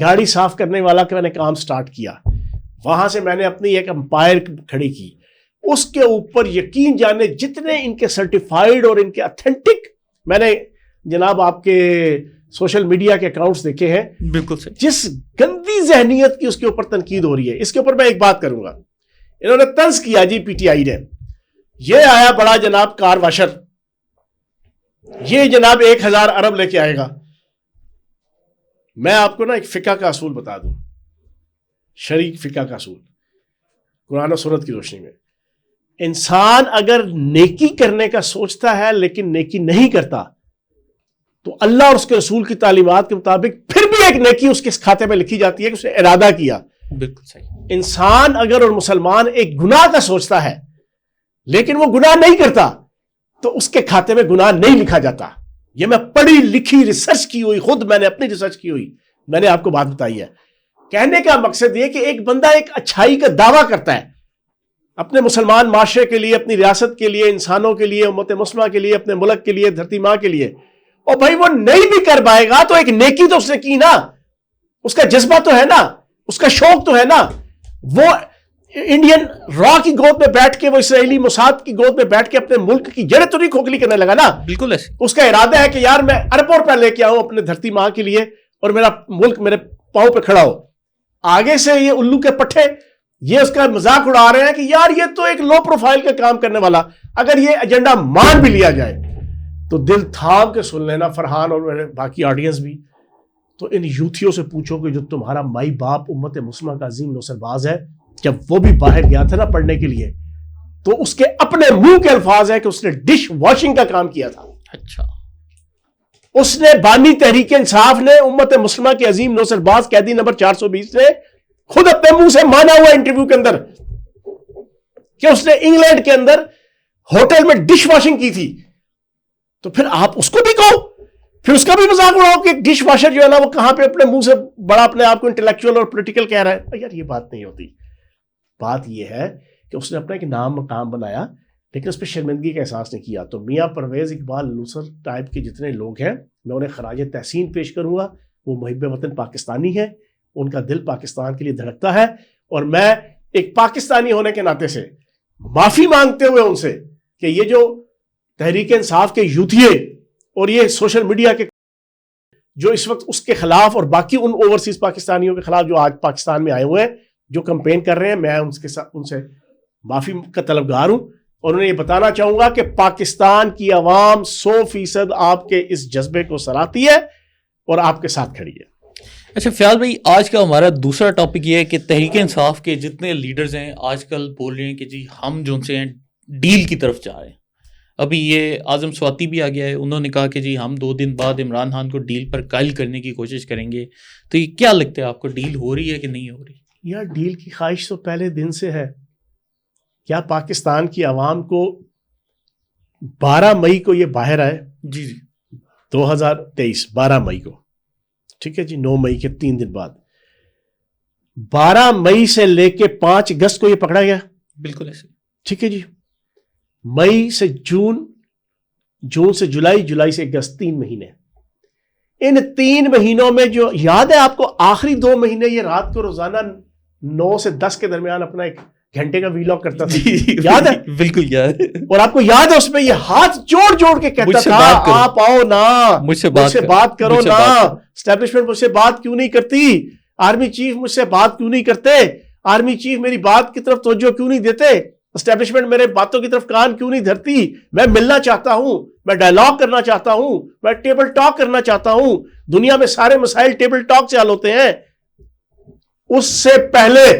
گاڑی صاف کرنے والا کا میں نے کام سٹارٹ کیا, وہاں سے میں نے اپنی ایک امپائر کھڑی کی, اس کے اوپر یقین جانے جتنے ان کے سرٹیفائیڈ اور ان کے اتھینٹک, میں نے جناب آپ کے سوشل میڈیا کے اکاؤنٹس دیکھے ہیں, بالکل صحیح, جس گندی ذہنیت کی اس کے اوپر تنقید ہو رہی ہے. اس کے اوپر میں ایک بات کروں گا, انہوں نے طنز کیا جی پی ٹی آئی نے, یہ آیا بڑا جناب کار واشر, یہ جناب 1000 ارب لے کے آئے گا. میں آپ کو نا ایک فقہ کا اصول بتا دوں, شرعی فقہ کا اصول, قرآن و سنت کی روشنی میں, انسان اگر نیکی کرنے کا سوچتا ہے لیکن نیکی نہیں کرتا, تو اللہ اور اس کے رسول کی تعلیمات کے مطابق پھر بھی ایک نیکی اس کے کھاتے میں لکھی جاتی ہے کہ اس نے ارادہ کیا. بالکل صحیح. انسان اگر اور مسلمان ایک گناہ کا سوچتا ہے لیکن وہ گناہ نہیں کرتا, تو اس کے کھاتے میں گناہ نہیں لکھا جاتا. یہ میں پڑھی لکھی ریسرچ کی ہوئی, خود میں نے اپنی ریسرچ کی ہوئی, میں نے آپ کو بات بتائی ہے. کہنے کا مقصد یہ کہ ایک بندہ ایک اچھائی کا دعویٰ کرتا ہے اپنے مسلمان معاشرے کے لیے, اپنی ریاست کے لیے, انسانوں کے لیے, امت مسلمہ کے لیے, اپنے ملک کے لیے, دھرتی ماں کے لیے, اور بھائی وہ نہیں بھی کر پائے گا تو ایک نیکی تو اس نے کی نا, اس کا جذبہ تو ہے نا, اس کا شوق تو ہے نا. وہ انڈین را کی گود میں بیٹھ کے, وہ اسرائیلی موساد کی گود میں بیٹھ کے اپنے ملک کی جڑیں تو نہیں کھوکھلی کرنے لگا نا. بالکل ایسے, اس کا ارادہ ہے کہ یار میں اربوں روپے لے کے آؤں اپنے دھرتی ماں کے لیے, اور میرا ملک میرے پاؤں پہ کھڑا ہو. آگے سے یہ الو کے پٹھے یہ اس کا مذاق اڑا رہے ہیں کہ یار یہ تو ایک لو پروفائل کا کام کرنے والا, اگر یہ ایجنڈا مان بھی لیا جائے تو دل تھام کے سن لینا فرحان اور میرے باقی آڈینس بھی. تو ان یوتھیوں سے پوچھو کہ جو تمہارا مائی باپ امت مسلمہ کا عظیم نوسر باز ہے, جب وہ بھی باہر گیا تھا نا پڑھنے کے لیے, تو اس کے اپنے منہ کے الفاظ ہیں کہ اس نے ڈش واشنگ کا کام کیا تھا. اچھا, اس نے بانی تحریک انصاف نے امت مسلمہ کے عظیم نوسر باز قیدی نمبر 420 نے خود اپنے منہ سے مانا ہوا انٹرویو کے اندر کہ اس نے انگلینڈ کے اندر ہوٹل میں ڈش واشنگ کی تھی. تو پھر آپ اس کو بھی کہو, پھر اس کا بھی مذاق اڑاؤ کہ ڈش واشر جو ہے نا وہ کہاں پہ اپنے منہ سے بڑا اپنے آپ کو انٹلیکچوئل اور پولیٹیکل کہہ رہا ہے. یار یہ بات نہیں ہوتی. بات یہ ہے کہ اس نے اپنا ایک نام مقام بنایا لیکن اس پہ شرمندگی کا احساس نہیں کیا. تو میاں پرویز اقبال لوسر ٹائپ کے جتنے لوگ ہیں میں انہیں خراج تحسین پیش کروں گا. وہ محب وطن پاکستانی ہیں, ان کا دل پاکستان کے لیے دھڑکتا ہے, اور میں ایک پاکستانی ہونے کے ناطے سے معافی مانگتے ہوئے ان سے کہ یہ جو تحریک انصاف کے یوتھیے اور یہ سوشل میڈیا کے جو اس وقت اس کے خلاف اور باقی ان اوورسیز پاکستانیوں کے خلاف جو آج پاکستان میں آئے ہوئے ہیں جو کمپین کر رہے ہیں, میں ان سے معافی کا طلبگار ہوں, اور انہیں یہ بتانا چاہوں گا کہ پاکستان کی عوام 100% آپ کے اس جذبے کو سراہتی ہے اور آپ کے ساتھ کھڑی ہے. اچھا فیاض بھائی, آج کا ہمارا دوسرا ٹاپک یہ ہے کہ تحریک انصاف کے جتنے لیڈرز ہیں آج کل بول رہے ہیں کہ جی ہم جو سے ہیں ڈیل کی طرف جا رہے ہیں. ابھی یہ اعظم سواتی بھی آ گیا ہے, انہوں نے کہا کہ جی ہم 2 دن بعد عمران خان کو ڈیل پر قائل کرنے کی کوشش کریں گے. تو یہ کیا لگتا ہے آپ کو, ڈیل ہو رہی ہے کہ نہیں ہو رہی؟ یار ڈیل کی خواہش تو پہلے دن سے ہے. کیا پاکستان کی عوام کو 12 مئی کو یہ باہر آئے, جی 2023 12 مئی کو, ٹھیک ہے جی, 9 مئی کے 3 دن بعد 12 مئی سے لے کے 5 اگست کو یہ پکڑا گیا. بالکل ایسے, ٹھیک ہے جی. مئی سے جون, جون سے جولائی, جولائی سے اگست, 3 مہینے. ان 3 مہینوں میں جو یاد ہے آپ کو, آخری 2 مہینے یہ رات کو روزانہ 9 سے 10 کے درمیان اپنا 1 گھنٹے کا ویلاگ کرتا تھا, یاد ہے؟ بالکل یاد ہے. اور آپ کو یاد ہے اس میں یہ ہاتھ جوڑ جوڑ کے کہتا تھا آپ آؤ نا, مجھ سے بات کرو نا, اسٹیبلشمنٹ مجھ سے بات کیوں نہیں کرتی, آرمی چیف مجھ سے بات کیوں نہیں کرتے, آرمی چیف میری بات کی طرف توجہ کیوں نہیں دیتے, اسٹیبلشمنٹ میرے باتوں کی طرف کان کیوں نہیں دھرتی, میں ملنا چاہتا ہوں, میں ڈائلاگ کرنا چاہتا ہوں, میں ٹیبل ٹاک کرنا چاہتا ہوں. دنیا میں سارے مسائل ٹیبل ٹاک سے حل ہوتے ہیں. اس سے پہلے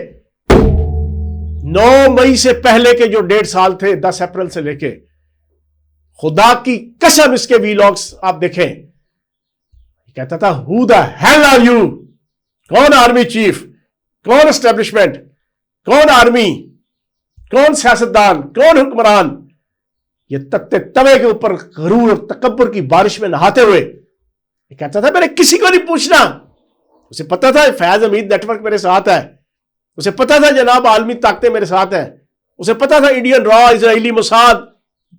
9 مئی سے پہلے کے جو 1.5 سال تھے, 10 اپریل سے لے کے, خدا کی قسم اس کے ویلاگز آپ دیکھیں, کہتا تھا who the hell are you, کون آرمی چیف, کون اسٹیبلشمنٹ, کون آرمی, کون سیاستدان, کون حکمران. یہ تتے توے کے اوپر غرور اور تکبر کی بارش میں نہاتے ہوئے یہ کہتا تھا میں نے کسی کو نہیں پوچھنا. اسے پتا تھا فیاض حمید نیٹ ورک میرے ساتھ ہے, اسے پتا تھا جناب عالمی طاقتیں میرے ساتھ ہیں, اسے پتا تھا انڈین را, اسرائیلی موساد,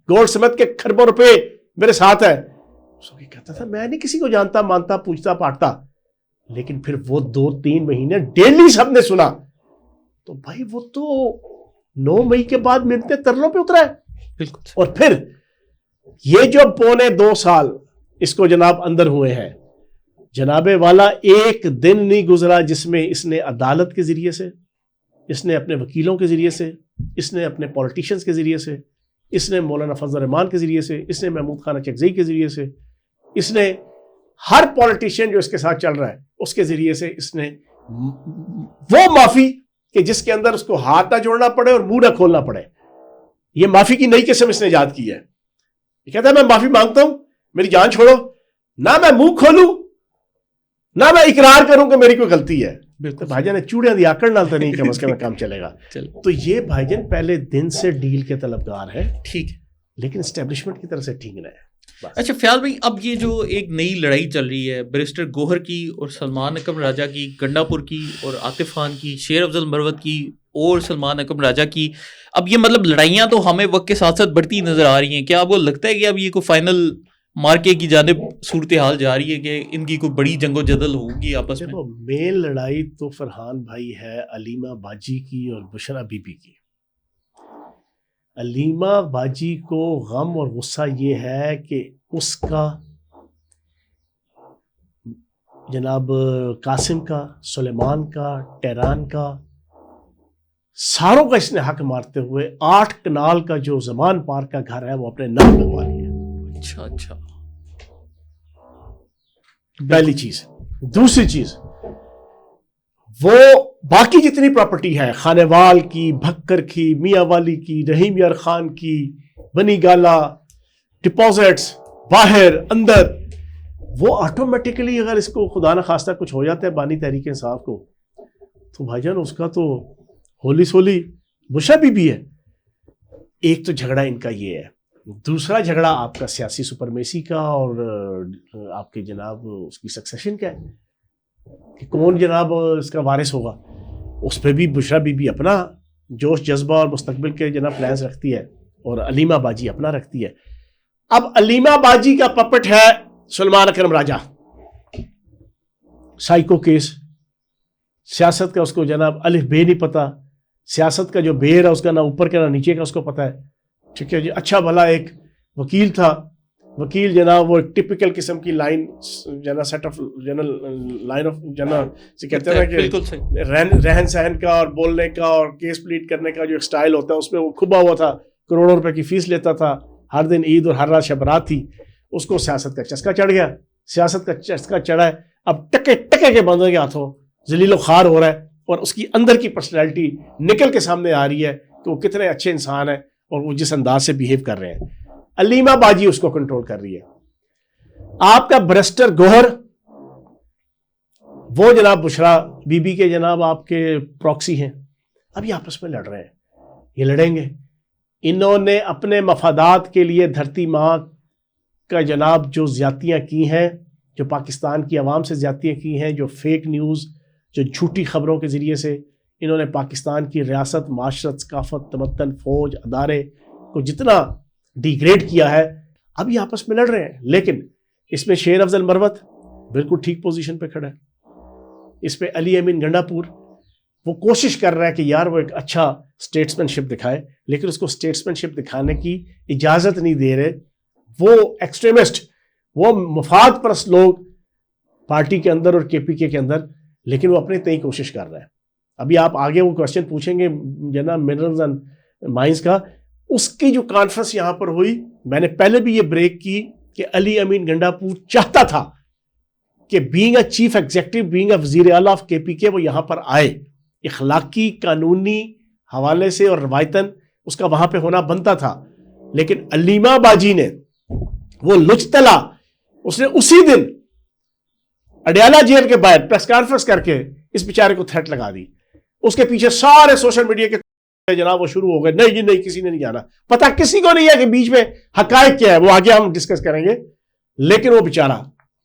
گولڈ سمتھ کے کھربوں روپے میرے ساتھ ہے. کہتا تھا میں نہیں کسی کو جانتا, مانتا, پوچھتا, پاٹتا. لیکن پھر وہ 2-3 مہینے ڈیلی سب نے سنا, تو بھائی وہ تو 9 مئی کے بعد ملتے ترلوں پہ اترا ہے. بالکل. اور پھر یہ جو 2.25 سال اس کو جناب اندر ہوئے ہیں, جناب والا ایک دن نہیں گزرا جس میں اس نے عدالت کے ذریعے سے, اس نے اپنے وکیلوں کے ذریعے سے, اس نے اپنے پولیٹیشنز کے ذریعے سے, اس نے مولانا فضل الرحمان کے ذریعے سے, اس نے محمود خان اچکزئی کے ذریعے سے, اس نے ہر پولیٹیشین جو اس کے ساتھ چل رہا ہے اس کے ذریعے سے اس نے وہ معافی کہ جس کے اندر اس کو ہاتھ نہ جوڑنا پڑے اور منہ نہ کھولنا پڑے, یہ معافی کی نئی قسم اس نے ایجاد کی ہے. یہ کہتا ہے میں معافی مانگتا ہوں, میری جان چھوڑو, نہ میں منہ کھولوں نہ میں اقرار کروں کہ میری کوئی غلطی ہے. بالکل بھائی جان چوڑیاں دی آکڑ نال تو نہیں کم از کم کام چلے گا. تو یہ بھائی جان پہلے دن سے ڈیل کے طلبگار ہے, ٹھیک ہے, لیکن اسٹیبلشمنٹ کی طرف سے ٹھیک نہ ہے. اچھا فیاض بھائی, اب یہ جو ایک نئی لڑائی چل رہی ہے بیرسٹر گوہر کی اور سلمان اکرم راجہ کی, گنڈا پور کی اور عاطف خان کی, شیر افضل مروت کی اور سلمان اکرم راجہ کی, اب یہ مطلب لڑائیاں تو ہمیں وقت کے ساتھ ساتھ بڑھتی نظر آ رہی ہیں. کیا آپ کو لگتا ہے کہ اب یہ کوئی فائنل مارکے کی جانب صورتحال جا رہی ہے کہ ان کی کوئی بڑی جنگ و جدل ہوگی آپس میں؟ مین لڑائی تو فرحان بھائی ہے علیمہ باجی کی اور بشرا بی بی کی. علیمہ باجی کو غم اور غصہ یہ ہے کہ اس کا جناب قاسم کا, سلیمان کا, ٹیران کا, ساروں کا اس نے حق مارتے ہوئے 8 کنال کا جو زمان پارک کا گھر ہے وہ اپنے نام لگوا لیا. اچھا پہلی چیز. دوسری چیز, وہ باقی جتنی پراپرٹی ہے خانیوال کی, بھکر کی, میاں والی کی, رحیم یار خان کی, بنی گالا, ڈپازٹس باہر اندر, وہ آٹومیٹکلی اگر اس کو خدا نخواستہ کچھ ہو جاتا ہے بانی تحریک انصاف کو, تو بھائی جان اس کا تو ہولی سولی بشرا بی بی ہے. ایک تو جھگڑا ان کا یہ ہے. دوسرا جھگڑا آپ کا سیاسی سپرمیسی کا اور آپ کے جناب اس کی سکسیشن کا ہے کہ کون جناب اس کا وارث ہوگا. اس پہ بھی بشرا بی بی اپنا جوش جذبہ اور مستقبل کے جناب پلانز رکھتی ہے اور علیمہ باجی اپنا رکھتی ہے. اب علیمہ باجی کا پپٹ ہے سلمان اکرم راجہ, سائیکو کیس, سیاست کا اس کو جناب الف بے نہیں پتا, سیاست کا جو بیر ہے اس کا نہ اوپر کا نہ نیچے کا اس کو پتا ہے. ٹھیک ہے جی, اچھا بھلا ایک وکیل تھا, وکیل جناب وہ ٹپیکل قسم کی لائن جناب set of general line of general سے کہتے ہیں کہ رہن سہن کا اور بولنے کا اور کیس پلیٹ کرنے کا جو ایک سٹائل ہوتا ہے اس میں وہ کھبا ہوا تھا, کروڑوں روپے کی فیس لیتا تھا, ہر دن عید اور ہر رات شب رات تھی. اس کو سیاست کا چسکا چڑھ گیا, سیاست کا چسکا چڑھا ہے, اب ٹکے ٹکے کے بندوں کے ہاتھوں ذلیل و خوار ہو رہا ہے اور اس کی اندر کی پرسنالٹی نکل کے سامنے آ رہی ہے کہ وہ کتنے اچھے انسان ہیں اور وہ جس انداز سے بیہیو کر رہے ہیں. علیمہ باجی اس کو کنٹرول کر رہی ہے. آپ کا بیرسٹر گوہر وہ جناب بشرا بی بی کے جناب آپ کے پراکسی ہیں, اب یہ آپس میں لڑ رہے ہیں, یہ لڑیں گے. انہوں نے اپنے مفادات کے لیے دھرتی ماں کا جناب جو زیادتیاں کی ہیں, جو پاکستان کی عوام سے زیادتیاں کی ہیں, جو فیک نیوز, جو جھوٹی خبروں کے ذریعے سے انہوں نے پاکستان کی ریاست, معاشرت, ثقافت, تمدن, فوج, ادارے کو جتنا ڈیگریڈ کیا ہے, اب یہ آپس میں لڑ رہے ہیں. لیکن اس میں شیر افضل مروت بالکل ٹھیک پوزیشن پہ کھڑا ہے. اس پہ علی امین گنڈا پور وہ کوشش کر رہا ہے کہ یار وہ ایک اچھا اسٹیٹسمین شپ دکھائے, لیکن اس کو اسٹیٹسمین شپ دکھانے کی اجازت نہیں دے رہے وہ ایکسٹریمسٹ, وہ مفاد پرست لوگ پارٹی کے اندر اور کے پی کے اندر, لیکن وہ اپنے تئیں کوشش کر رہا ہے. ابھی آپ آگے وہ کوشچن پوچھیں گے جناب منرلز اینڈ مائنز کا, اس کی جو کانفرنس یہاں پر ہوئی, میں نے پہلے بھی یہ بریک کی کہ علی امین گنڈا پور چاہتا تھا کہ being a chief executive, being a وزیر اعلیٰ آف کے پی کے, وہ یہاں پر آئے. اخلاقی قانونی حوالے سے اور روایتاً اس کا وہاں پہ ہونا بنتا تھا, لیکن علیمہ باجی نے وہ لچ تلا, اس نے اسی دن اڈیالہ جیل کے باہر پریس کانفرنس کر کے اس بیچارے کو تھریٹ لگا دی. اس کے پیچھے سارے سوشل میڈیا کے جناب وہ شروع ہو گئے, نہیں جی نہیں کسی نے نہیں جانا. پتہ کسی کو نہیں ہے کہ بیچ میں حقائق کیا ہے, وہ آگے ہم ڈسکس کریں گے. لیکن وہ بیچارہ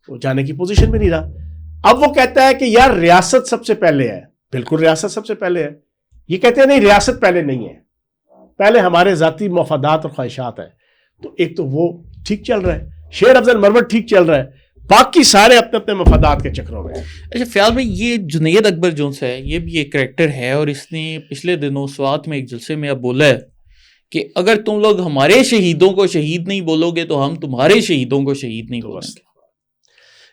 وہ جانے کی پوزیشن میں نہیں رہا. اب وہ کہتا ہے کہ یار ریاست سب سے پہلے ہے. بالکل ریاست سب سے پہلے ہے. یہ کہتے ہیں نہیں ریاست پہلے نہیں ہے, پہلے ہمارے ذاتی مفادات اور خواہشات ہیں. تو ایک تو وہ ٹھیک چل رہا ہے, شیر افضل مروت ٹھیک چل رہا ہے, باقی سارے اپنے اپنے مفادات کے چکروں میں. اچھا فیاض بھائی، یہ جنید اکبر جونس ہے، یہ بھی ایک کریکٹر ہے، اور اس نے پچھلے دنوں سوات میں ایک جلسے میں اب بولا ہے کہ اگر تم لوگ ہمارے شہیدوں کو شہید نہیں بولو گے تو ہم تمہارے شہیدوں کو شہید نہیں بولیں گے.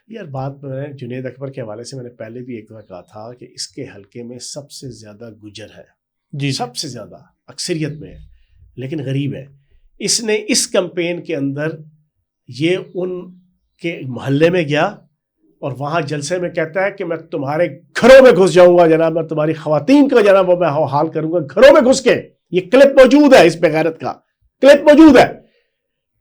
یار بات میں جنید اکبر کے حوالے سے میں نے پہلے بھی ایک دفعہ کہا تھا کہ اس کے حلقے میں سب سے زیادہ گجر ہے، جی سب سے زیادہ اکثریت میں ہے، لیکن غریب ہے. اس نے اس کمپین کے اندر یہ ان کے محلے میں گیا اور وہاں جلسے میں کہتا ہے کہ میں تمہارے گھروں میں گھس جاؤں گا جناب، میں تمہاری خواتین کا جناب وہ میں حال کروں گا گھروں میں گھس کے. یہ کلپ موجود ہے، اس بغیرت کا کلپ موجود ہے.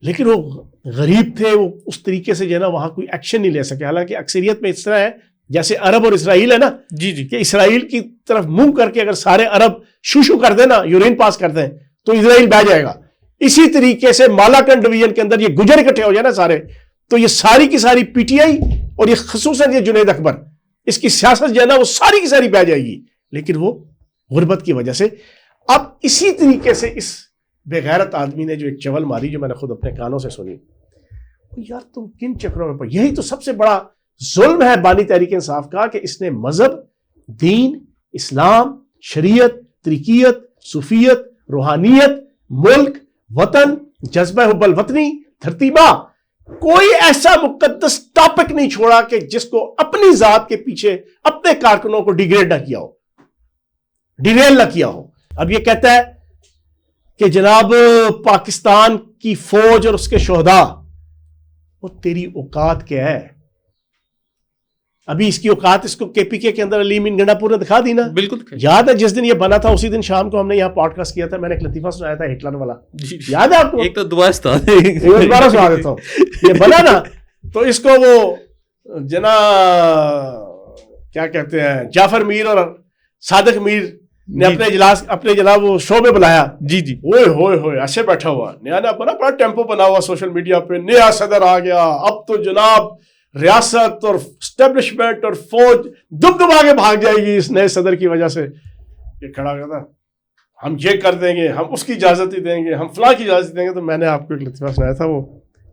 لیکن وہ غریب تھے، وہ اس طریقے سے جو ہے نا وہاں کوئی ایکشن نہیں لے سکے. حالانکہ اکثریت میں اس طرح ہے جیسے عرب اور اسرائیل ہے نا، جی جی، کہ اسرائیل کی طرف منہ کر کے اگر سارے عرب شو کر دیں نا، یورین پاس کر دیں تو اسرائیل بہ جائے گا. اسی طریقے سے مالاکنڈ ڈویژن کے اندر یہ گجر اکٹھے ہو جائے نا سارے، تو یہ ساری کی ساری پی ٹی آئی اور یہ خصوصاً یہ جنید اکبر، اس کی سیاست جو ہے نا وہ ساری کی ساری بہ جائے گی. لیکن وہ غربت کی وجہ سے اب اسی طریقے سے اس بے غیرت آدمی نے جو ایک چول ماری، جو میں نے خود اپنے کانوں سے سنی، یار تم کن چکروں میں پڑ. یہی تو سب سے بڑا ظلم ہے بانی تحریک انصاف کا کہ اس نے مذہب، دین، اسلام، شریعت، طریقیت، صوفیت، روحانیت، ملک، وطن، جذبہ حب الوطنی، دھرتی ماں، کوئی ایسا مقدس ٹاپک نہیں چھوڑا کہ جس کو اپنی ذات کے پیچھے اپنے کارکنوں کو ڈیگریڈ نہ کیا ہو، ڈیریل نہ کیا ہو. اب یہ کہتا ہے کہ جناب پاکستان کی فوج اور اس کے شہداء، وہ تیری اوقات کیا ہے؟ ابھی اس کی اوقات اس کو کے پی کے اندر علی امین گنڈا پور نے دکھا دی نا. بالکل یاد ہے جس دن یہ بنا تھا اسی دن شام کو ہم نے یہاں پوڈ کاسٹ کیا تھا، میں نے ایک لطیفہ سنایا تھا ہٹلر والا، یاد ہے آپ کو؟ ایک تو دعا استاد دوبارہ سنا دیتا ہوں. یہ بنا نا تو اس کو وہ کیا کہتے ہیں جعفر میر اور صادق میر نے اپنے جناب وہ شو میں بلایا. جی جی، اوئے ہوئے ہوئے ایسے بیٹھا ہوا، نیا بڑا ٹیمپو بنا ہوا سوشل میڈیا پہ، نیا صدر آ گیا، اب تو جناب ریاست اور اسٹیبلشمنٹ اور فوج دبدبا کے بھاگ جائے گی اس نئے صدر کی وجہ سے. یہ کھڑا کرتا ہم یہ کر دیں گے، ہم اس کی اجازت ہی دیں گے، ہم فلاں کی اجازت دیں گے. تو میں نے آپ کو ایک لطیفہ سنایا تھا، وہ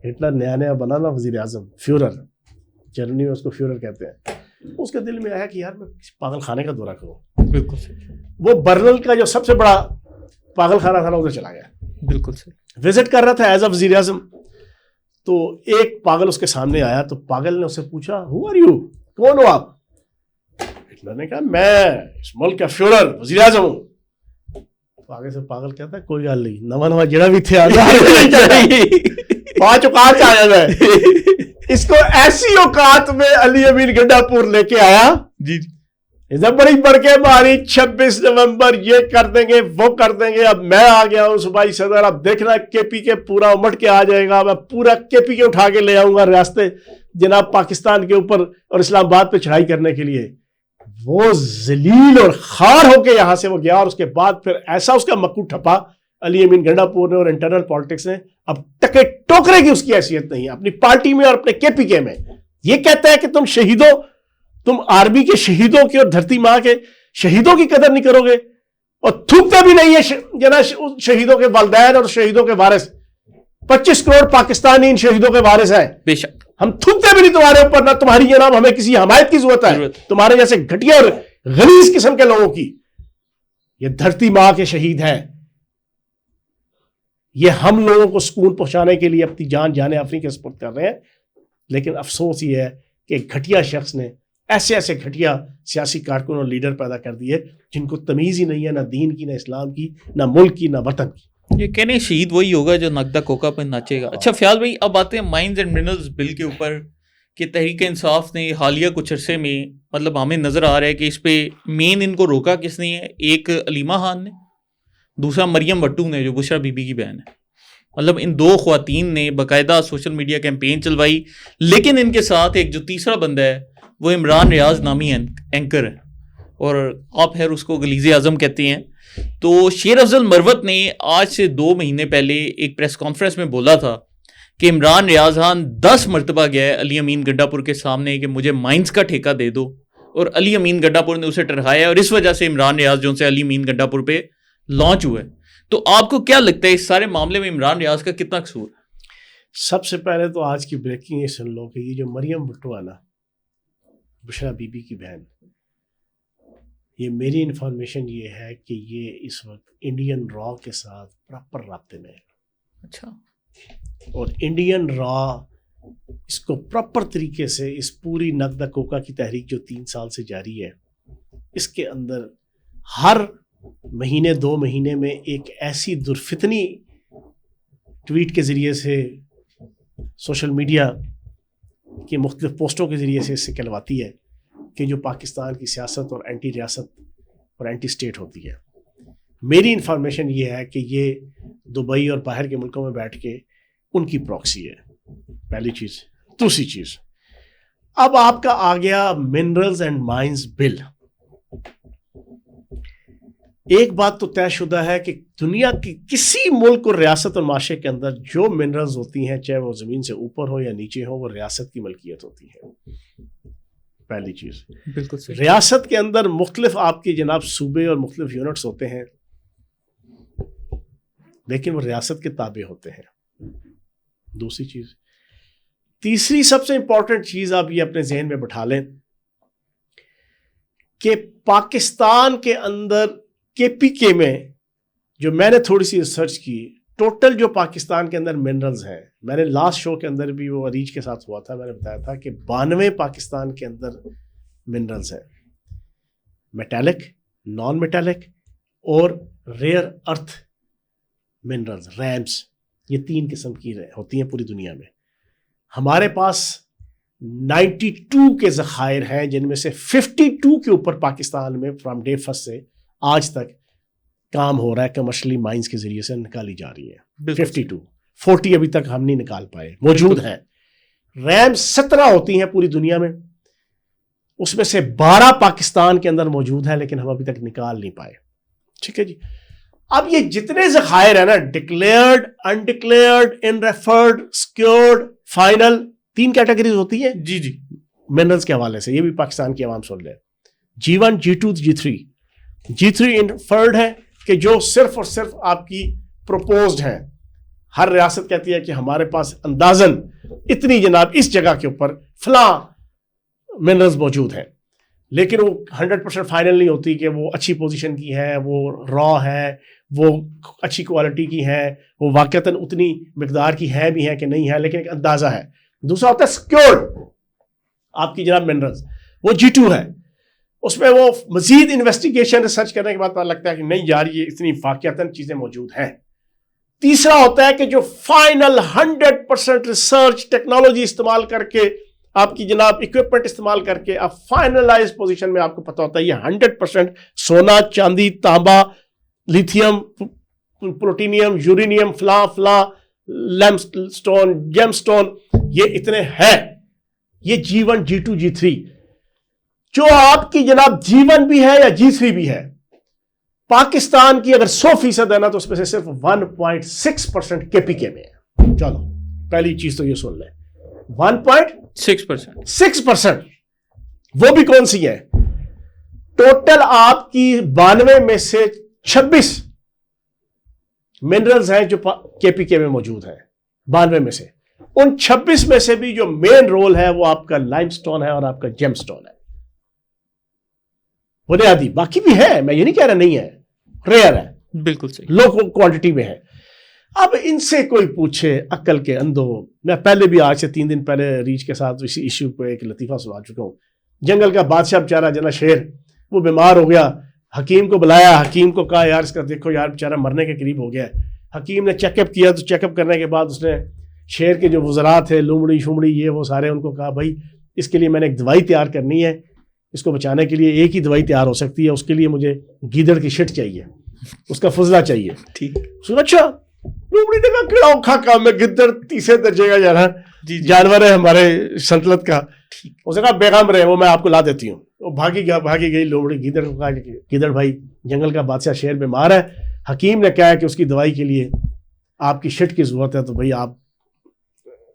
ہٹلر نیا بنا نا وزیر اعظم، فیورر، جرمنی میں اس کو فیورر کہتے ہیں. اس کے دل میں آیا کہ یار میں پاگل خانے کا دورہ کروں. بالکل وہ برلن کا جو سب سے بڑا پاگل خانہ تھا نا ادھر چلا گیا، بالکل وزٹ کر رہا تھا ایز اے وزیر اعظم. تو ایک پاگل اس کے سامنے آیا، تو پاگل نے اسے پوچھا ہو آر یو، کون ہو آپ؟ ہٹلر نے کہا میں اس ملک کا فیورر وزیر اعظم ہوں. آگے سے پاگل کہتا ہے کوئی گل نہیں، نواں جڑا بھی تھے 5 اوقات آ جاتا ہے. اس کو ایسی اوقات میں علی امین گنڈا پور لے کے آیا، جی بڑی بڑھ کے ماری 26 نومبر یہ کر دیں گے وہ کر دیں گے. اب میں آ گیا ہوں صوبائی صدر، اب دیکھنا کے پی کے پورا امٹ کے آ جائے گا، میں پورا کے پی کے اٹھا کے لے آؤں گا ریاست جناب پاکستان کے اوپر اور اسلام آباد پہ چڑھائی کرنے کے لیے. وہ ذلیل اور خار ہو کے یہاں سے وہ گیا، اور اس کے بعد پھر ایسا اس کا مکو ٹھپا علی امین گنڈا پور نے اور انٹرنل پالیٹکس نے. اب ٹکے ٹوکرے کی اس کی حیثیت نہیں ہے اپنی پارٹی میں اور اپنے کے پی کے میں. یہ کہتا ہے کہ تم شہیدوں، تم آرمی کے شہیدوں کی اور دھرتی ماں کے شہیدوں کی قدر نہیں کرو گے، اور تھوکتے بھی نہیں ہے جناب شہیدوں کے والدین اور شہیدوں کے وارث. 25 کروڑ پاکستانی ان شہیدوں کے وارث ہیں. بے شک ہم تھوکتے بھی نہیں تمہارے اوپر، نہ تمہاری جناب ہمیں کسی حمایت کی ضرورت ہے تمہارے جیسے گھٹیا اور غلیظ قسم کے لوگوں کی. یہ دھرتی ماں کے شہید ہیں، یہ ہم لوگوں کو سکون پہنچانے کے لیے اپنی جان آفرین کے سپرد کر رہے ہیں. لیکن افسوس یہ ہے کہ ایک گھٹیا شخص نے ایسے گھٹیا سیاسی کارکن اور لیڈر پیدا کر دیے جن کو تمیز ہی نہیں ہے، نہ دین کی، نہ اسلام کی، نہ ملک کی، نہ وطن کی. یہ کہنے شہید وہی ہوگا جو نقدہ کوکا پہ ناچے گا. اچھا فیاض بھائی، اب آتے ہیں مائنز اینڈ منرلز بل کے اوپر کہ تحریک انصاف نے حالیہ کچھ عرصے میں، مطلب ہمیں نظر آ رہا ہے کہ اس پہ مین ان کو روکا کس نے ہے؟ ایک علیمہ خان نے، دوسرا مریم بھٹو نے جو بشرا بی بی کی بہن ہے. مطلب ان 2 خواتین نے باقاعدہ سوشل میڈیا کیمپین چلوائی. لیکن ان کے ساتھ ایک جو تیسرا بندہ ہے وہ عمران ریاض نامی اینکر ہے، اور آپ خیر اس کو غلیظ اعظم کہتے ہیں. تو شیر افضل مروت نے آج سے 2 مہینے پہلے ایک پریس کانفرنس میں بولا تھا کہ عمران ریاض خان 10 مرتبہ گیا ہے علی امین گنڈا پور کے سامنے کہ مجھے مائنز کا ٹھیکہ دے دو، اور علی امین گنڈا پور نے اسے ٹرہایا، اور اس وجہ سے عمران ریاض جو سے علی امین گنڈا پور پہ لانچ ہوا ہے. تو آپ کو کیا لگتا ہے اس سارے معاملے میں عمران ریاض کا کتنا قصور ہے؟ سب سے پہلے تو آج کی بریکنگ یہ سن لو کہ یہ جو مریم بھٹو ہے نا، بشرا بی بی کی بہن، یہ میری انفارمیشن یہ ہے کہ یہ اس وقت انڈین را کے ساتھ پراپر رابطے میں ہے. اچھا. اور انڈین را اس کو پراپر طریقے سے اس پوری نقدہ کوکا کی تحریک جو 3 سال سے جاری ہے، اس کے اندر ہر مہینے 2 مہینے میں ایک ایسی درفتنی ٹویٹ کے ذریعے سے، سوشل میڈیا کی مختلف پوسٹوں کے ذریعے سے اس سے کہلواتی ہے کہ جو پاکستان کی سیاست اور اینٹی ریاست اور اینٹی اسٹیٹ ہوتی ہے. میری انفارمیشن یہ ہے کہ یہ دبئی اور باہر کے ملکوں میں بیٹھ کے ان کی پراکسی ہے، پہلی چیز. دوسری چیز، اب آپ کا آ گیا منرلز اینڈ مائنز بل. ایک بات تو طے شدہ ہے کہ دنیا کی کسی ملک اور ریاست اور معاشرے کے اندر جو منرلز ہوتی ہیں، چاہے وہ زمین سے اوپر ہو یا نیچے ہو، وہ ریاست کی ملکیت ہوتی ہے. پہلی چیز. بالکل صحیح. ریاست کے اندر مختلف آپ کی جناب صوبے اور مختلف یونٹس ہوتے ہیں، لیکن وہ ریاست کے تابع ہوتے ہیں. دوسری چیز. تیسری سب سے امپورٹنٹ چیز آپ یہ اپنے ذہن میں بٹھا لیں کہ پاکستان کے اندر کے پی کے میں جو میں نے تھوڑی سی ریسرچ کی، ٹوٹل جو پاکستان کے اندر منرلز ہیں، میں نے لاسٹ شو کے اندر بھی وہ عریج کے ساتھ ہوا تھا، میں نے بتایا تھا کہ 92 پاکستان کے اندر منرلز ہیں، میٹالک، نان میٹالک اور ریئر ارتھ منرلز، ریمز. یہ 3 قسم کی ہوتی ہیں پوری دنیا میں. ہمارے پاس 92 کے ذخائر ہیں، جن میں سے 52 کے اوپر پاکستان میں فرام ڈے فرسٹ سے آج تک کام ہو رہا ہے، کمرشلی مائنز کے ذریعے سے نکالی جا رہی ہے. 52، 40 ابھی تک ہم نہیں نکال پائے، موجود ہیں. ریم 17 ہوتی ہیں پوری دنیا میں، اس میں سے 12 پاکستان کے اندر موجود ہیں، لیکن ہم ابھی تک نکال نہیں پائے. ٹھیک ہے جی. اب یہ جتنے ذخائر ہیں نا، ڈکلیئرڈ، انڈکلیئرڈ، ان ریفرڈ، سیکیورڈ، فائنل، 3 کیٹیگریز ہوتی ہیں جی جی منرلز کے حوالے سے. یہ بھی پاکستان کی عوام سن لے. G1، G2، G3. G3 infrared ہے کہ جو صرف اور صرف آپ کی پروپوزڈ ہیں. ہر ریاست کہتی ہے کہ ہمارے پاس اندازاً اتنی جناب اس جگہ کے اوپر فلاں منرلز موجود ہیں، لیکن وہ 100% فائنل نہیں ہوتی کہ وہ اچھی پوزیشن کی ہے، وہ را ہے، وہ اچھی کوالٹی کی ہے، وہ واقعتاً اتنی مقدار کی ہے بھی ہے کہ نہیں ہے، لیکن ایک اندازہ ہے. دوسرا ہوتا ہے سیکیورڈ آپ کی جناب منرلز، وہ G2 ہے. اس میں وہ مزید انویسٹیگیشن ریسرچ کرنے کے بعد پتہ لگتا ہے کہ نہیں یار یہ اتنی واقعتاً چیزیں موجود ہیں. تیسرا ہوتا ہے کہ جو فائنل 100% ریسرچ ٹیکنالوجی استعمال کر کے، آپ کی جناب اکوپمنٹ استعمال کر کے آپ فائنلائز پوزیشن میں آپ کو پتہ ہوتا ہے یہ 100% سونا، چاندی، تانبا، لیتھیم، پلوٹینیم، یورینیم، فلاں لیمپ سٹون، جیم سٹون، یہ اتنے ہے. یہ G1، G2، G3. جو آپ کی جناب G1 بھی ہے یا G3 بھی ہے، پاکستان کی اگر 100% ہے نا تو اس میں سے صرف 1.6% کے پی کے میں ہے. چلو پہلی چیز تو یہ سن لیں، 1.6%. وہ بھی کون سی ہے؟ ٹوٹل آپ کی 92 میں سے 26 منرلز ہیں جو کے پی کے میں موجود ہیں. 92 میں سے ان 26 میں سے بھی جو مین رول ہے وہ آپ کا لائم سٹون ہے اور آپ کا جیم سٹون ہے. بنیادی، باقی بھی ہے، میں یہ نہیں کہہ رہا نہیں ہے، ریئر ہے، بالکل صحیح، لو کوانٹٹی میں ہے. اب ان سے کوئی پوچھے عقل کے اندھو، میں پہلے بھی آج سے 3 دن پہلے ریچ کے ساتھ اسی ایشو پہ ایک لطیفہ سنا چکا ہوں. جنگل کا بادشاہ بیچارہ جنا شیر، وہ بیمار ہو گیا، حکیم کو بلایا، حکیم کو کہا یار اس کا دیکھو یار بیچارہ مرنے کے قریب ہو گیا ہے. حکیم نے چیک اپ کیا تو چیک اپ کرنے کے بعد اس نے شیر کے جو وزراء تھے، لومڑی شمڑی یہ وہ سارے، ان کو کہا بھائی اس کے لیے میں نے ایک دوائی تیار کرنی ہے، اس کو بچانے کے لیے ایک ہی دوائی تیار ہو سکتی ہے، اس کے لیے مجھے گیدڑ کی شٹ چاہیے، اس کا فضلہ چاہیے. ٹھیک. اچھا لومڑی نے کہا کیڑا اوکھا کام ہے، گدڑ تیسرے درجے کا جانور ہے ہمارے سلطنت کا. اس نے کہا بیغام رہے، وہ میں آپ کو لا دیتی ہوں. وہ بھاگی گئی لومڑی. گیدڑ کو کہا کہ گیدڑ بھائی جنگل کا بادشاہ شیر بیمار ہے، حکیم نے کہا کہ اس کی دوائی کے لیے آپ کی شٹ کی ضرورت ہے، تو بھائی آپ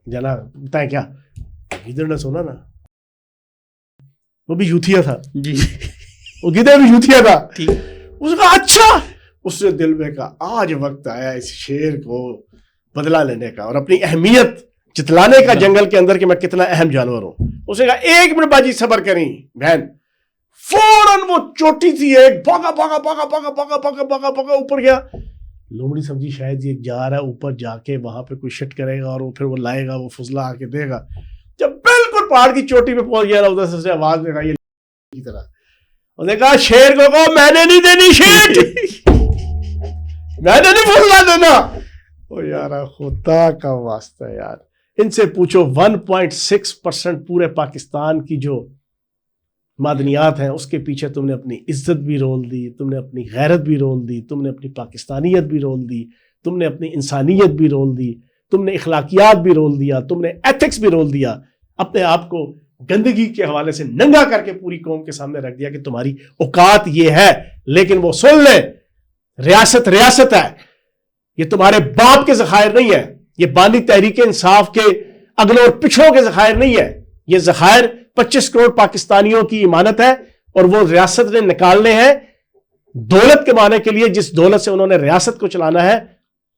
جنا بتائیں کیا. گیدڑ نے سنا نا، وہ بھی یوتھیا تھا جی، وہ گیدڑ بھی یوتھیا تھا. اس نے کہا اچھا. اس نے دل میں کہا آج وقت آیا اس شیر کو بدلہ لینے کا اور اپنی اہمیت جتلانے کا جنگل کے اندر کہ میں کتنا اہم جانور ہوں. اس نے کہا 1 منٹ باجی صبر کریں بہن. فوراً وہ چوٹی تھی ایک بھاگا بھاگا بھاگا بھاگا بھاگا بھاگا بھاگا بھاگا اوپر گیا. لومڑی سمجھی شاید یہ جا رہا ہے اوپر جا کے وہاں پہ کوئی شٹ کرے گا اور وہ پھر وہ لائے گا وہ فضلہ آ کے دے گا. جب بالکل پہاڑ کی چوٹی پہ پہنچ گیا ادھر سے آواز لگائی کی طرح. انہوں نے کہا شیر کو کہو میں نے نہیں دینی شیٹ, میں نے نہیں فضلہ دینا. او یار خدا کا واسطہ یار, ان سے پوچھو 1.6% پورے پاکستان کی جو معدنیات ہیں اس کے پیچھے تم نے اپنی عزت بھی رول دی, تم نے اپنی غیرت بھی رول دی, تم نے اپنی پاکستانیت بھی رول دی, تم نے اپنی انسانیت بھی رول دی, تم نے اخلاقیات بھی رول دیا, تم نے ایتھکس بھی رول دیا. اپنے آپ کو گندگی کے حوالے سے ننگا کر کے پوری قوم کے سامنے رکھ دیا کہ تمہاری اوقات یہ ہے. لیکن وہ سن لیں, ریاست ریاست ہے, یہ تمہارے باپ کے ذخائر نہیں ہے, یہ بانی تحریک انصاف کے اگلوں اور پچھڑوں کے ذخائر نہیں ہے. یہ ذخائر 25 کروڑ پاکستانیوں کی امانت ہے اور وہ ریاست نے نکالنے ہیں دولت کمانے کے لیے, جس دولت سے انہوں نے ریاست کو چلانا ہے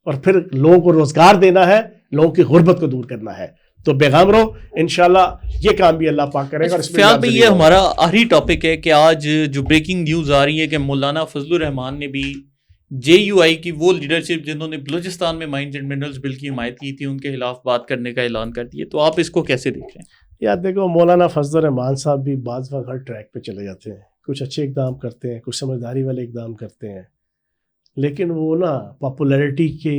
اور پھر لوگوں کو روزگار دینا ہے, لوگوں کی غربت کو دور کرنا ہے. تو بیغام رہو, انشاءاللہ یہ کام بھی اللہ پاک کرے گا. فیاض بھائی یہ ہمارا آخری ٹاپک ہے کہ آج جو بریکنگ نیوز آ رہی ہے کہ مولانا فضل الرحمان نے بھی JUI کی وہ لیڈرشپ جنہوں نے بلوچستان میں مائنز اینڈ منرلز بل کی حمایت کی تھی ان کے خلاف بات کرنے کا اعلان کر دیا. تو آپ اس کو کیسے دیکھ رہے ہیں؟ یار دیکھو مولانا فضل الرحمان صاحب بھی بعض وقت ہر ٹریک پہ چلے جاتے ہیں, کچھ اچھے اقدام کرتے ہیں, کچھ سمجھداری والے اقدام کرتے ہیں, لیکن وہ نا پاپولیرٹی کے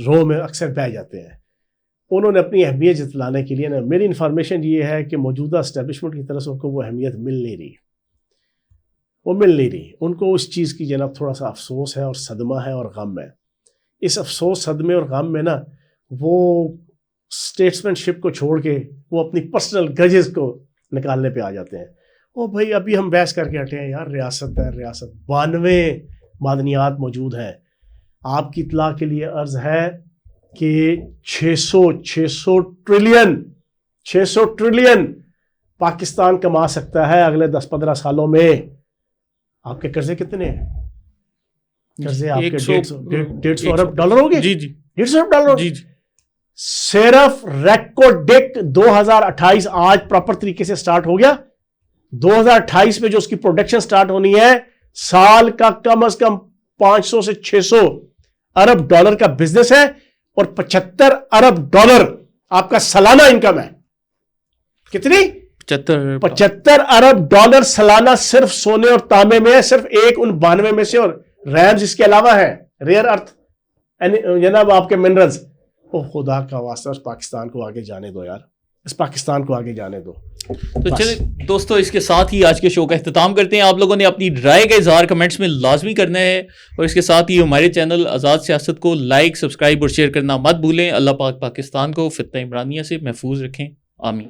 رو میں اکثر بہ جاتے ہیں. انہوں نے اپنی اہمیت جتلانے کے لیے نا, میری انفارمیشن یہ ہے کہ موجودہ اسٹیبلشمنٹ کی طرف سے ان کو وہ اہمیت مل نہیں رہی, وہ مل نہیں رہی. ان کو اس چیز کی جناب تھوڑا سا افسوس ہے اور صدمہ ہے اور غم ہے. اس افسوس صدمے اور غم میں نا وہ اسٹیٹسمین شپ کو چھوڑ کے وہ اپنی پرسنل گرجز کو نکالنے پہ آ جاتے ہیں. او بھائی ابھی ہم بحث کر کے ہٹے ہیں یار, ریاست ہے ریاست, 92 معدنیات موجود ہیں. آپ کی اطلاع کے لیے عرض ہے کہ 600 ٹریلین پاکستان کما سکتا ہے اگلے 10-15 سالوں میں. آپ کے قرضے کتنے ہیں؟ قرضے آپ کے 150 ارب ڈالر ہو گئے. جی 150 ارب ڈالر. جی صرف ریکوڈک 2028 آج پراپر طریقے سے سٹارٹ ہو گیا. 2028 میں جو اس کی پروڈکشن سٹارٹ ہونی ہے, سال کا کم از کم 500 سے 600 ارب ڈالر کا بزنس ہے اور 75 ارب ڈالر آپ کا سالانہ انکم ہے. کتنی؟ 75 ارب ڈالر سالانہ صرف سونے اور تانبے میں ہے, صرف ایک ان 92 میں سے, اور ریمز اس کے علاوہ ہے, ریئر ارتھ جناب آپ کے منرلز. او خدا کا واسطہ اس پاکستان کو آگے جانے دو یار, اس پاکستان کو آگے جانے دو. تو چلے دوستو, اس کے ساتھ ہی آج کے شو کا اختتام کرتے ہیں. آپ لوگوں نے اپنی رائے کا اظہار کمنٹس میں لازمی کرنا ہے, اور اس کے ساتھ ہی ہمارے چینل آزاد سیاست کو لائک, سبسکرائب اور شیئر کرنا مت بھولیں. اللہ پاک پاکستان کو فتنہ عمرانیہ سے محفوظ رکھیں. آمین.